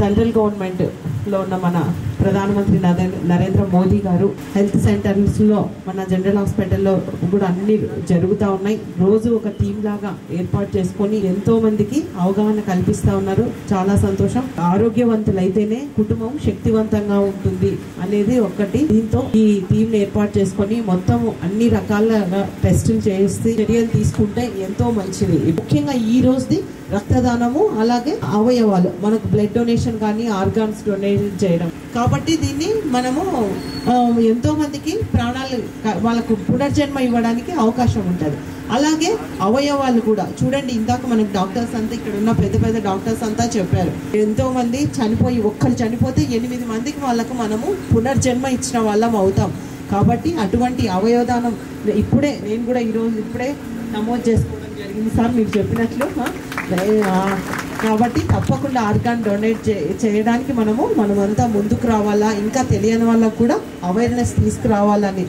Central గవర్నమెంట్లో ఉన్న మన ప్రధానమంత్రి నరేంద్ర మోదీ గారు హెల్త్ సెంటర్స్లో మన జనరల్ హాస్పిటల్లో కూడా అన్ని జరుగుతూ ఉన్నాయి. రోజు ఒక టీం లాగా ఏర్పాటు చేసుకొని ఎంతో మందికి అవగాహన కల్పిస్తూ ఉన్నారు. చాలా సంతోషం. ఆరోగ్యవంతులైతేనే కుటుంబం శక్తివంతంగా ఉంటుంది అనేది ఒకటి. దీంతో ఈ టీం ఏర్పాటు చేసుకొని మొత్తం అన్ని రకాల టెస్టులు చేసి చర్యలు తీసుకుంటే ఎంతో మంచిది. ముఖ్యంగా ఈ రోజుది రక్తదానము, అలాగే అవయవాలు, మనకు బ్లడ్ డొనేషన్ కానీ ఆర్గాన్స్ డొనేషన్ చేయడం. కాబట్టి దీన్ని మనము ఎంతో మందికి ప్రాణాలు వాళ్ళకు పునర్జన్మ ఇవ్వడానికి అవకాశం ఉంటుంది. అలాగే అవయవాలు కూడా చూడండి, ఇందాక మనకు డాక్టర్స్ అంతా ఇక్కడ ఉన్న పెద్ద పెద్ద డాక్టర్స్ అంతా చెప్పారు, ఎంతో మంది చనిపోయి ఒక్కరు చనిపోతే 8 మందికి వాళ్ళకు మనము పునర్జన్మ ఇచ్చిన వాళ్ళం అవుతాం. కాబట్టి అటువంటి అవయవదానం ఇప్పుడే నేను కూడా ఈరోజు ఇప్పుడే నమోదు చేసుకోవడం జరిగింది సార్ మీరు చెప్పినట్లు. కాబట్టి తప్పకుండా ఆర్గాన్ డొనేట్ చేయడానికి మనమంతా ముందుకు రావాలా, ఇంకా తెలియని వాళ్ళకు కూడా అవేర్నెస్ తీసుకురావాలని